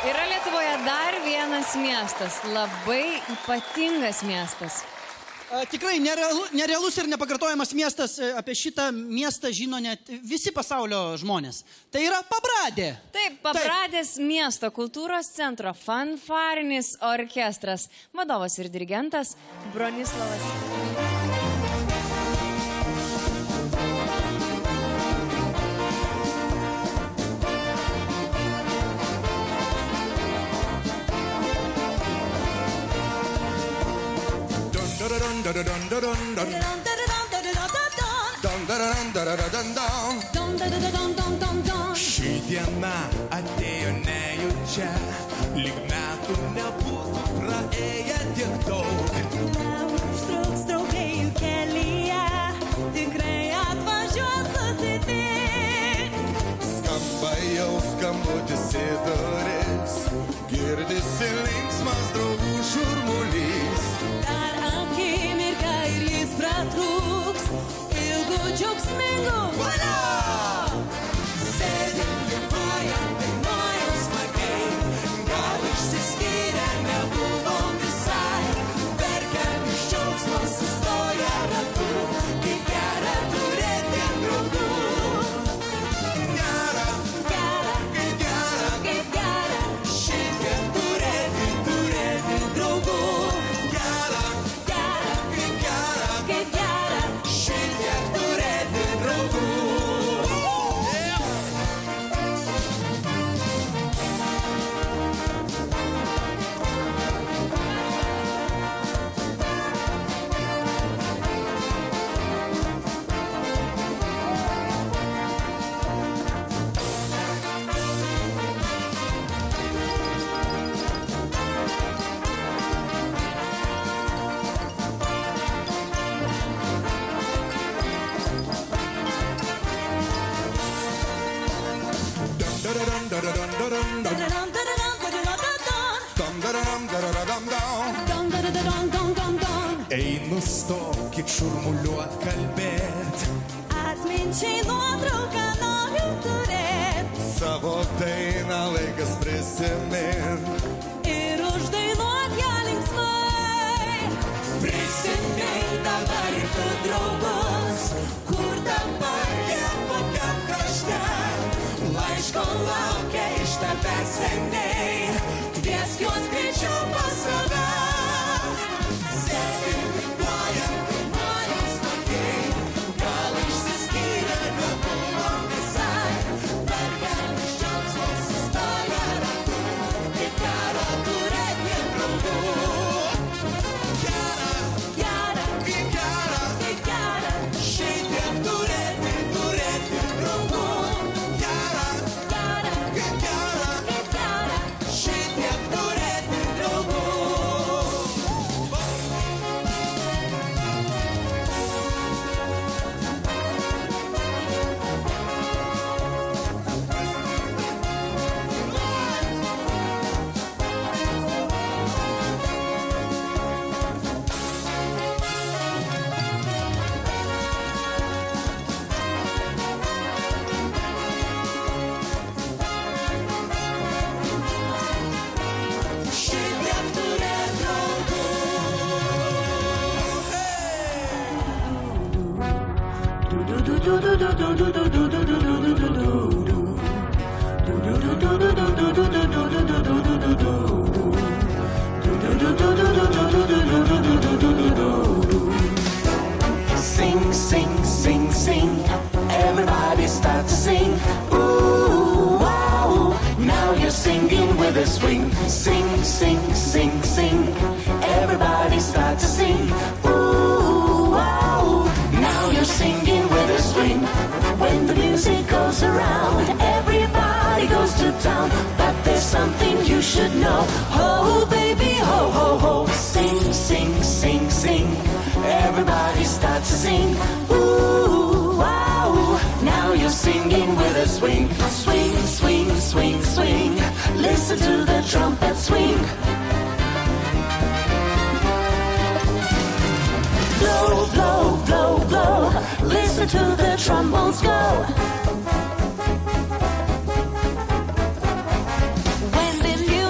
Yra Lietuvoje dar vienas miestas, labai ypatingas miestas. Tikrai nerealus ir nepakartojamas miestas. Apie šitą miestą žino net visi pasaulio žmonės. Tai yra Pabradė. Taip, Pabradės miesto kultūros centro fanfarinis orkestras. Vadovas ir dirigentas Bronislavas. Ši diena atėjo nejučia, lyg metų nebūtų praėję tiek daug. Neužtruks draugėjų kelyje, tikrai atvažiuos susitik. Skamba jau skambutis į duris, girdisi linksmas draugų šurmulys. Dar akimirką ir jis pratrūks, ilgų džiaugsmingų valio. Sėdim, dėkojam, dainuojam smagiai, gal išsiskyrę nebuvom visai. Verkiam iš džiaugsmo sustoję ratu, kaip gera turėti draugų. Gera, Gera, kaip gera, kaip gera, šitiek turėti draugų. Gera, gera, kaip gera, kaip gera. šitiek turėti draugų. Einu stokit šurmuliuot kalbėt, Atminčiai nuotrauką noriu turėt savo dainą laikas prisimint. ir uždainuot ją linksmai. Prisimink dabar ir tu draugus, kur dabar jie kokiam krašte. Laiško laukia iš tavęs seniai, kviesk juos greičiau pas save. Sėdim, dainuojam, dainuojam smagiai, gal išsiskyrę nebuvom visai. Verkiam iš džiaugsmo sustoję ratu, kaip gera turėti draugų. Gera, Gera, kaip gera, kaip gera, šitiek turėti draugų. Gera, gera, kaip gera, kaip gera. šitiek turėti draugų. Šitiek turėti draugų. Sing, sing, sing, sing. Everybody start to sing. Ooh, wow. Now you're singing with a swing. Sing, sing, sing, sing. Everybody start to sing. Ooh, wow. Now you're singing with a swing. When the music goes around, everybody goes to town. But there's something you should know. Ho, baby, ho, ho, ho. Sing, sing, sing, sing. Everybody start to sing. Ooh, wow. Now you're singing with a swing. Swing, swing, swing, swing. Listen to the trumpet swing. Blow, blow, blow, blow. Listen to the trombones go. When the music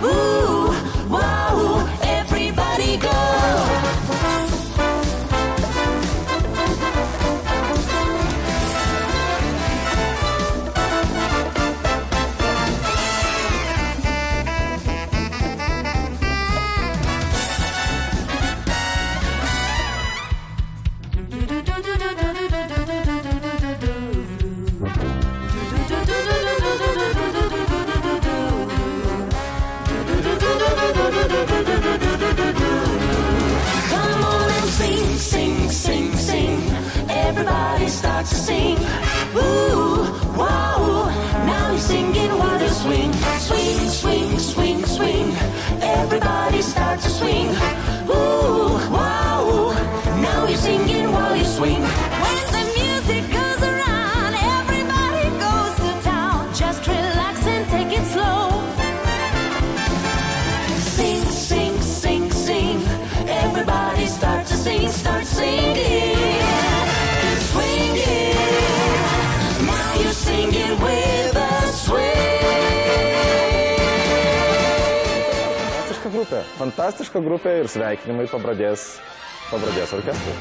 Ooh, wow, everybody go. Come on and sing, sing, sing, sing. Everybody starts to sing. Ooh, wow. Now you're singing while you swing. Swing, swing, swing, swing. Everybody starts to swing. Ooh, wow. Now you're singing while you swing. When the music goes around, everybody goes to town. Just relax and take it slow. Sing, sing, sing, sing. Everybody start to sing, start singing. Keep swinging. Now you're singing with a swing. Fantastiška grupė ir sveikinimai Pabradės orkestrui.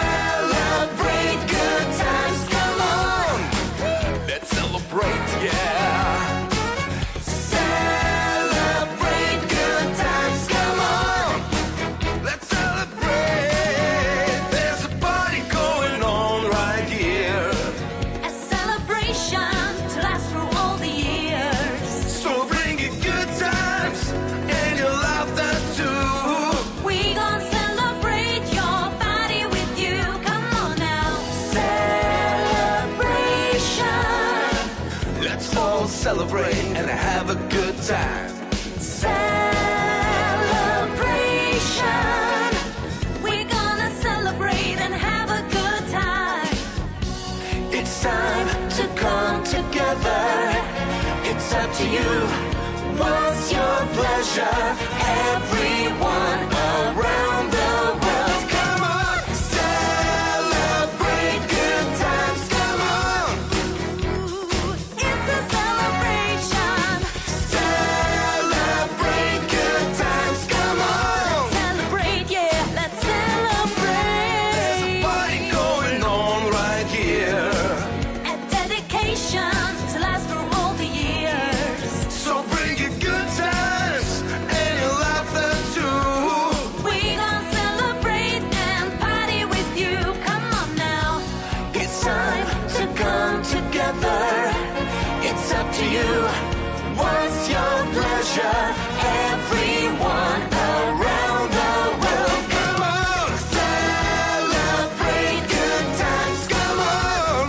Celebrate good times, come on. Let's celebrate, yeah. Celebrate good times, come on. Let's celebrate. There's a party going on right here. A celebration to last through all the years. So bring your good times and your laughter too. We gon' celebrate your body with you. Come on now. Celebration. Let's all celebrate and have a good time. Celebration. We're gonna celebrate and have a good time. It's time to come together. It's up to you. What's your pleasure? Everyone around the world, come on. Celebrate good times, come on. It's a celebration. Celebrate good times, come on. Celebrate, yeah, let's There's a celebrate. party going on right here. A dedication to last through all the years. So bring your good times and your laughter too. We gon' celebrate and party with you. Come on now. It's time to come together. It's up to you. What's your pleasure? Everyone around the world, come on. Celebrate good times, come on.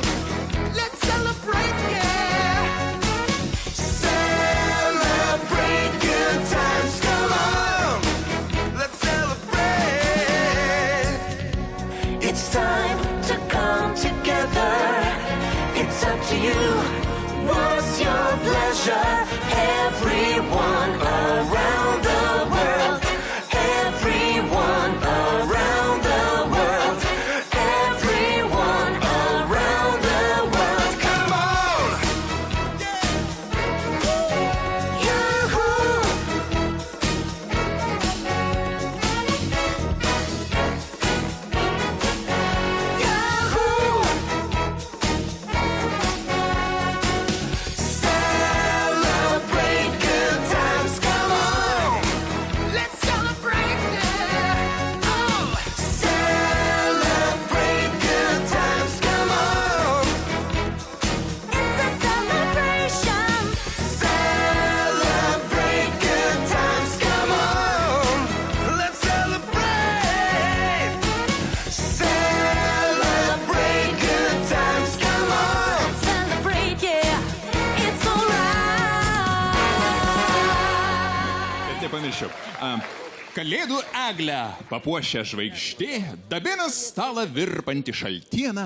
Let's celebrate, yeah. Celebrate good times, come on. Let's celebrate. It's time to come together. It's up to you. What's your pleasure? Everyone around the world. Everyone around the world. Everyone around the world. Come on. Yahoo! Yahoo! Celebrate good times, come on. Let's celebrate, yeah. Oh, celebrate good times, come on. It's a celebration. Celebrate good times, come on. Let's celebrate. Celebrate good times, come on. Celebrate, yeah, it's alright. Nepamirščiau. Kalėdų eglę papuošia žvaigždė, dabinas stalą virpanti šaltiena,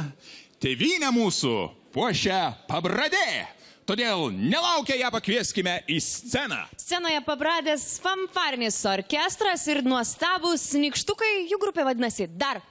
tėvynę mūsų puošia pabradė. Todėl nelaukę ją pakvieskime į sceną. Scenoje Pabradės fanfarinis orkestras ir nuostabūs nykštukai, jų grupė vadinasi Dar.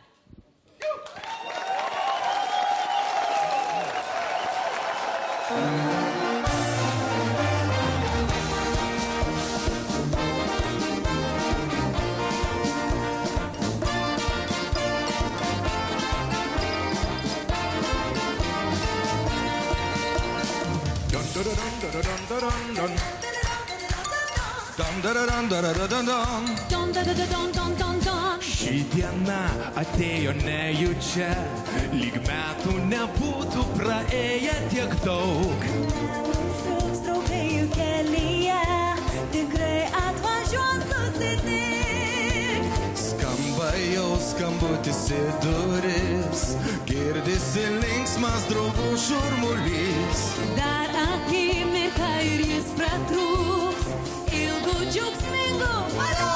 Ši diena atėjo nejučia, lyg metų nebūtų praėję tiek daug. Truks draugai jų kelyje, tikrai atvažiuos susitikt. Skamba jau skambutis į duris, girdisi linksmas draugų šurmulys. Dar akimirką ir jis pratrūks, ilgų džiaugsmingų valio.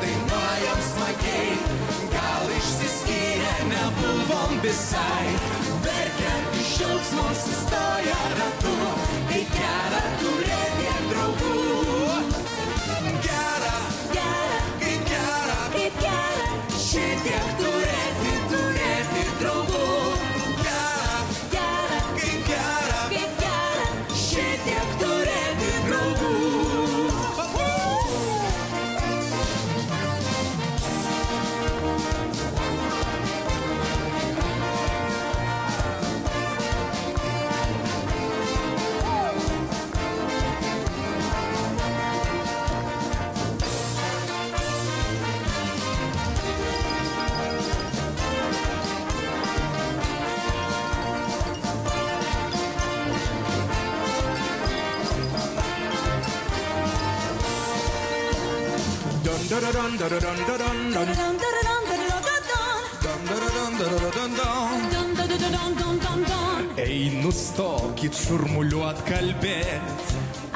Dainuojam smagiai, gal išsiskyrę nebuvom visai. Verkiam iš džiaugsmo sustoję ratu, kai gera turėti draugų. Gera, kaip gera, šitiek turėti draugų. Gera, kaip gera, šitiek turėti draugų. Ei, nustokit šurmuliuot kalbėt,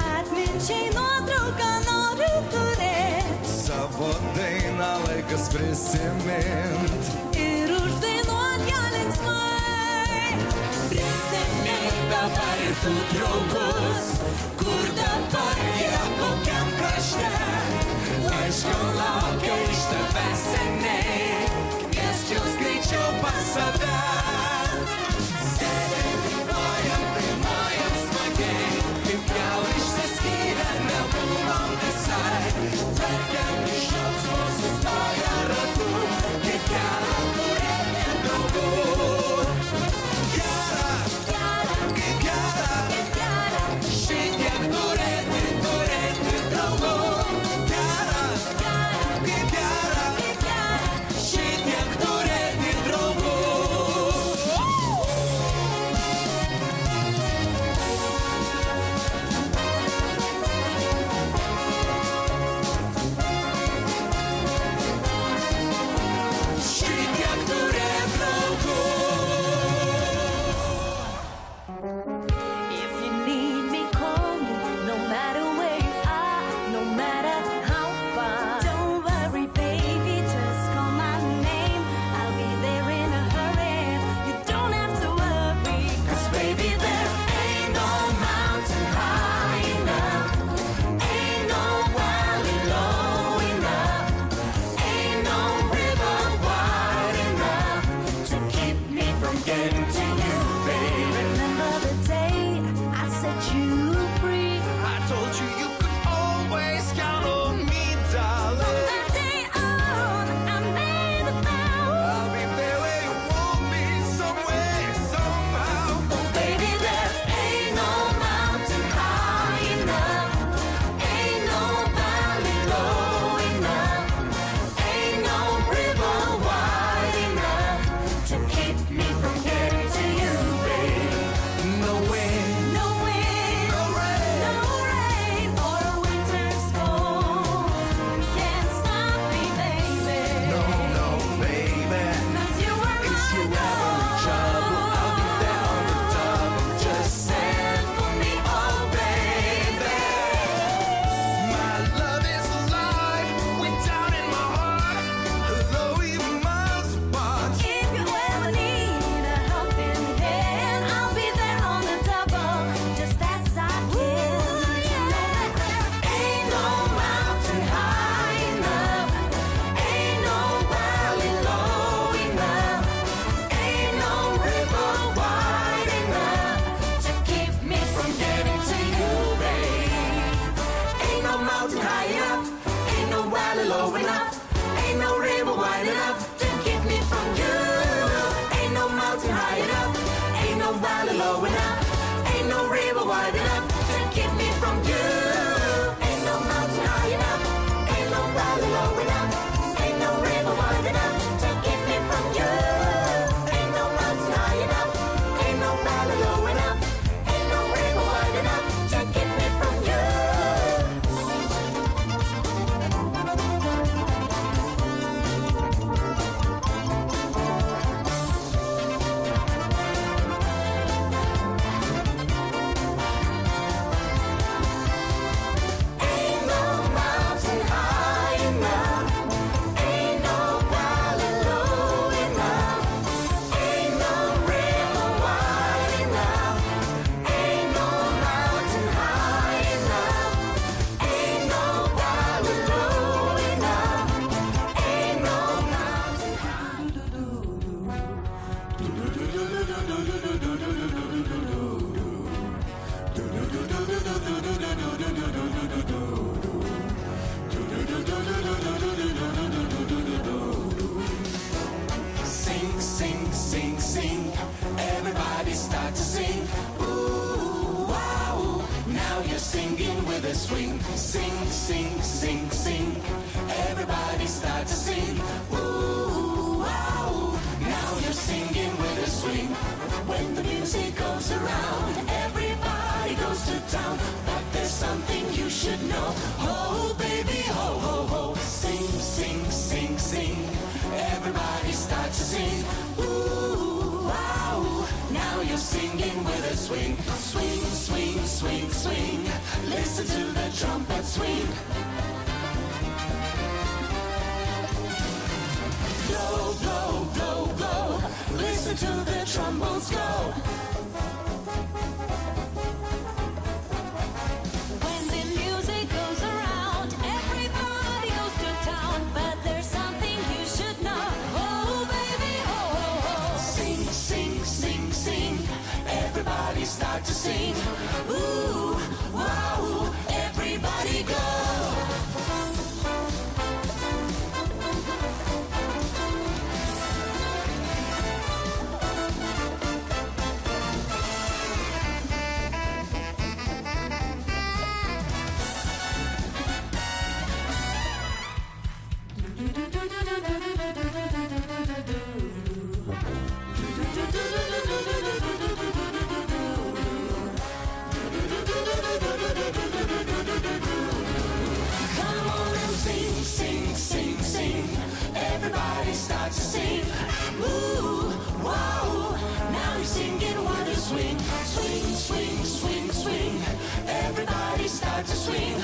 Atminčiai nuotrauką noriu turėt savo dainą laikas prisimint. ir uždainuot ją linksmai. Prisimink dabar ir tų draugus, kur dabar jie kokiam krašte. Aišku, laukia iš tavęs seniai, kviest jūs greičiau pas save. Dainuojam smagiai, kaip gal išsiskyrę nebuvom visai. Verkiam iš džiaugsmo sustoję ratu, kaip gera turėti draugų. Gera, kaip gera, šitiek turėti draugų. Gera, kaip gera, šitiek turėti draugų. Šitiek turėti draugų. If you need me, call me, no matter where you are, no matter how far. Don't worry, baby, just call my name. I'll be there in a hurry. You don't have to worry, 'cause baby, there ain't no mountain high enough, ain't no valley low enough, ain't no river wide enough to keep me from getting to you, baby. Remember the day I set you free? I told you you could always count on me, darling. That day on, I made a vow. I'll be there where you want me, somewhere, somehow. Oh, baby, there ain't no mountain high enough, ain't no valley low enough, ain't no river wide enough to keep me from getting to you, valley low enough, ain't no river wide enough to keep me from you. Ain't no mountain high enough, ain't no valley low enough, ain't no river wide enough to keep me from you. Ain't no mountain high enough, ain't no valley low enough, ain't no river wide enough to keep me from you. Ain't no mountain high enough, ain't no valley low enough, ain't no river wide enough, ain't no mountain high enough, ain't no valley low enough, ain't no mountain Sing, sing, sing, sing. Everybody start to sing. Ooh, wow. Now you're singing with a swing. Sing, sing, sing, sing. Everybody start to sing. Ooh, wow. Now you're singing with a swing. When the music goes around, everybody goes to town. But there's something you should know. Oh, baby, ho, ho, ho. Sing, sing, sing, sing. Everybody start to sing. Ooh, wow. Now you're singing with a swing. Swing, swing, swing, swing. Listen to the trumpet swing. Blow, blow, blow, blow. Listen to the trombones go. When the music goes around, everybody goes to town. But there's something you should know. Oh, baby, ho, ho, ho. Sing, sing, sing, sing. Everybody start to sing. Ooh, wow. Everybody go. Come on and sing, sing, sing, sing. Everybody start to sing. Ooh, wow. Now you're singing while you swing. Swing, swing, swing, swing. Everybody start to swing.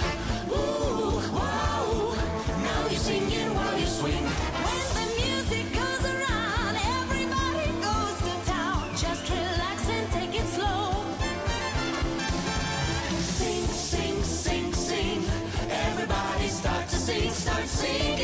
Ooh, wow. Now you're singing while you swing. When the music goes around, everybody goes to town. Just relax and take it slow. Sing, sing, sing, sing. Everybody start to sing, start singing.